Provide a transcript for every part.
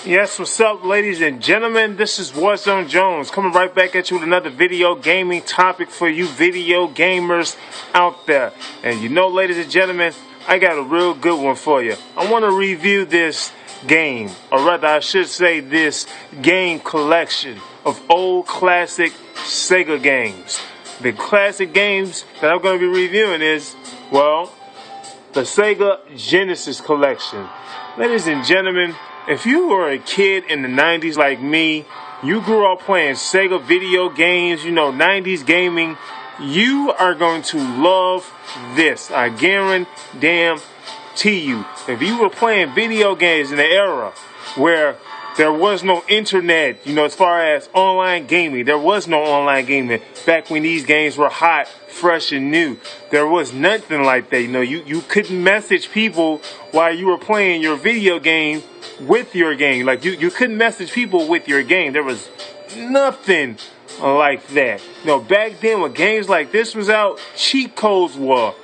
Yes, what's up, ladies and gentlemen? This is Warzone Jones coming right back at you with another video gaming topic for you video gamers out there. And you know, ladies and gentlemen, I got a real good one for you. I want to review this game, or rather I should say this game collection of old classic SEGA games. The classic games that I'm going to be reviewing is, well, the SEGA Genesis collection. Ladies and gentlemen, if you were a kid in the 90s like me, you grew up playing SEGA video games, 90s gaming, you are going to love this. I guarantee you. If you were playing video games in the era where there was no internet, as far as online gaming, there was no online gaming back when these games were hot, fresh, and new. There was nothing like that. You couldn't message people while you were playing your video game with your game. Like, you couldn't message people with your game. There was nothing like that. Back then when games like this was out, cheat codes were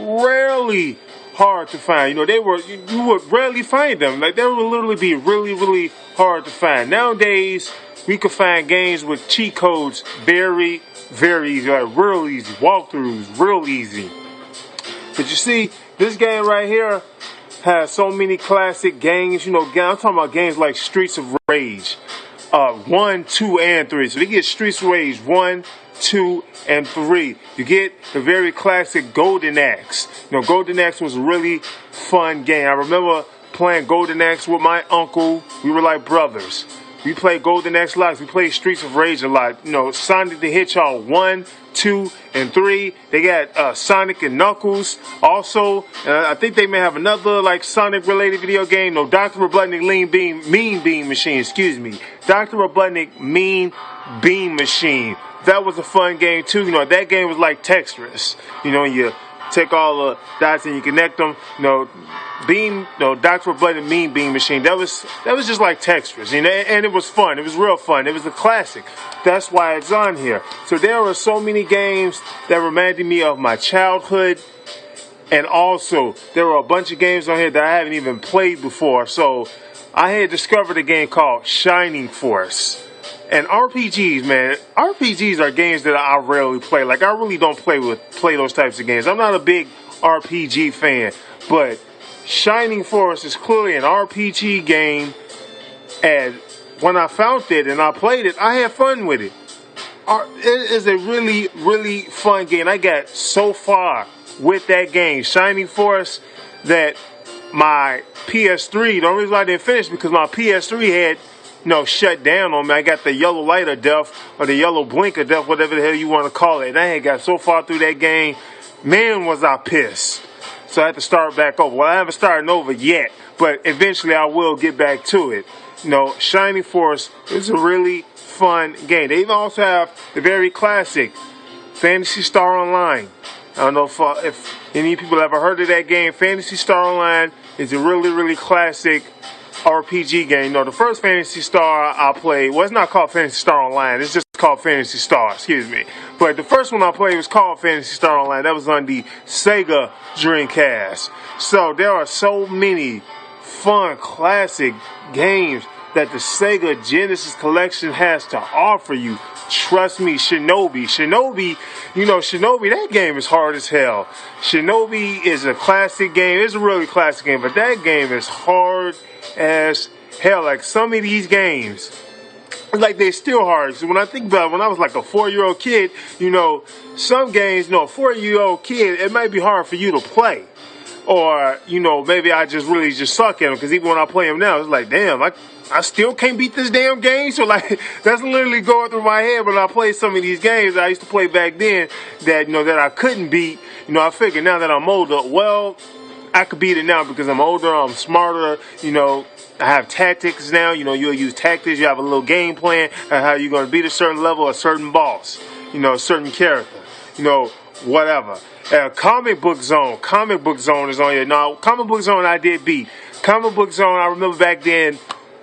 rarely hard to find. You would rarely find them. Like, they would literally be really, really hard to find. Nowadays, we can find games with cheat codes very, very easy, like real easy, walkthroughs, real easy. But you see, this game right here has so many classic games. I'm talking about games like Streets of Rage, 1, 2, and 3. So you get Streets of Rage 1, 2, and 3. You get the very classic Golden Axe. Golden Axe was a really fun game. I remember playing Golden Axe with my uncle. We were like brothers. We played Golden Axe lots. We played Streets of Rage a lot. Sonic the Hedgehog 1, 2, and 3. They got Sonic and Knuckles. Also, I think they may have another like Sonic-related video game. Dr. Robotnik Mean Beam Machine. Excuse me. Dr. Robotnik Mean Beam Machine. That was a fun game too. That game was like Tetris. You take all the dots and you connect them. Dr. Robotnik Mean Beam Machine. That was just like Tetris. And it was fun. It was real fun. It was a classic. That's why it's on here. So there are so many games that reminded me of my childhood. And also, there were a bunch of games on here that I haven't even played before. So I had discovered a game called Shining Force. And RPGs, man, RPGs are games that I rarely play. Like, I really don't play those types of games. I'm not a big RPG fan, but Shining Force is clearly an RPG game, and when I found it and I played it, I had fun with it. It is a really, really fun game. I got so far with that game, Shining Force, that my PS3, the only reason I didn't finish because my PS3 had shut down on me. I got the yellow light of death, or the yellow blink of death, whatever the hell you want to call it. And I had got so far through that game, man, was I pissed. So I had to start back over. Well, I haven't started over yet, but eventually I will get back to it. Shining Force is a really fun game. They even also have the very classic Phantasy Star Online. I don't know if any people ever heard of that game. Phantasy Star Online is a really, really classic RPG game. The first Phantasy Star I played, well, it's not called Phantasy Star Online, it's just called Phantasy Star, excuse me. But the first one I played was called Phantasy Star Online. That was on the SEGA Dreamcast. So there are so many fun classic games that the SEGA Genesis collection has to offer you. Trust me, Shinobi, that game is hard as hell. Shinobi is a classic game. It's a really classic game, but that game is hard as hell. Like, some of these games, like, they're still hard. So when I think about it, when I was like a 4-year-old kid, some games, a 4-year-old kid, it might be hard for you to play. Or, maybe I just suck at them. Because even when I play them now, it's like, damn, I still can't beat this damn game. So, like, that's literally going through my head when I play some of these games that I used to play back then that, that I couldn't beat. I figure now that I'm older, well, I could beat it now because I'm older, I'm smarter, I have tactics now. You'll use tactics, you have a little game plan on how you're going to beat a certain level, a certain boss, a certain character, whatever. Comic Book Zone is on here. Now, Comic Book Zone I did beat. Comic Book Zone, I remember back then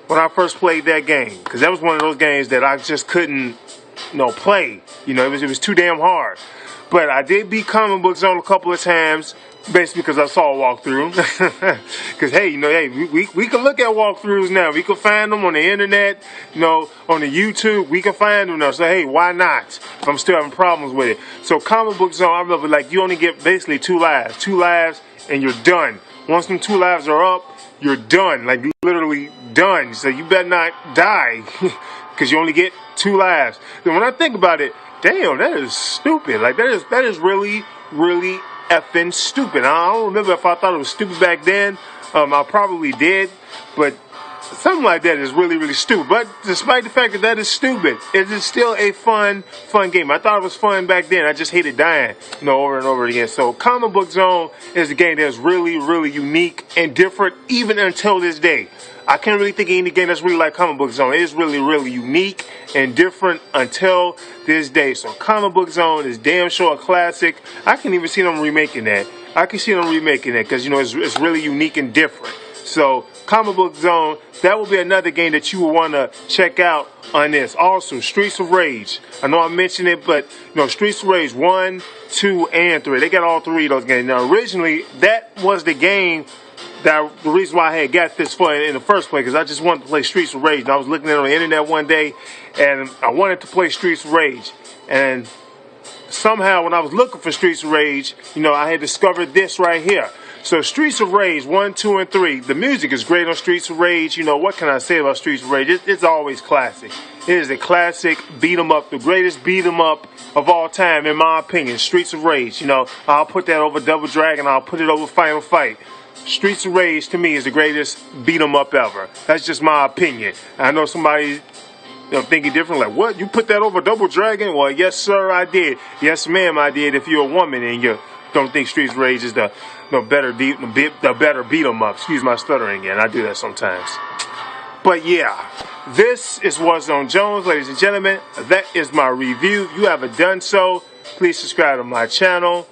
when I first played that game, because that was one of those games that I just couldn't, play. It was too damn hard. But I did beat Comic Book Zone a couple of times. Basically, because I saw a walkthrough. Because hey, hey, we can look at walkthroughs now. We can find them on the internet, on the YouTube. We can find them now. So hey, why not? If I'm still having problems with it. So Comic Book Zone, I remember you only get basically 2 lives, and you're done. Once them 2 lives are up, you're done. Like literally done. So you better not die, because you only get 2 lives. Then when I think about it, damn, that is stupid. Like that is really, really effing stupid. I don't remember if I thought it was stupid back then. I probably did, but something like that is really, really stupid. But despite the fact that is stupid, it is still a fun game. I thought it was fun back then. I just hated dying, over and over again. So Comic Book Zone is a game that's really, really unique and different even until this day. I can't really think of any game that's really like Comic Book Zone. It is really, really unique and different until this day. So Comic Book Zone is damn sure a classic. I can even see them remaking that. Because, it's really unique and different. So Comic Book Zone, that will be another game that you will want to check out on this. Also, Streets of Rage. I know I mentioned it, but, Streets of Rage 1, 2, and 3. They got all 3 of those games. Now, originally, that was the game the reason why I had got this for in the first place, because I just wanted to play Streets of Rage. And I was looking at it on the internet one day, and I wanted to play Streets of Rage. And somehow, when I was looking for Streets of Rage, I had discovered this right here. So Streets of Rage 1, 2, and 3. The music is great on Streets of Rage. What can I say about Streets of Rage? It's always classic. It is a classic beat 'em up, the greatest beat 'em up of all time, in my opinion. Streets of Rage. I'll put that over Double Dragon. I'll put it over Final Fight. Streets of Rage, to me, is the greatest beat 'em up ever. That's just my opinion. I know somebody thinking different, like, what? You put that over Double Dragon? Well, yes, sir, I did. Yes, ma'am, I did. If you're a woman and you don't think Streets of Rage is the better beat 'em up. Excuse my stuttering again. I do that sometimes. But yeah, this is Warzone Jones, ladies and gentlemen. That is my review. If you haven't done so, please subscribe to my channel.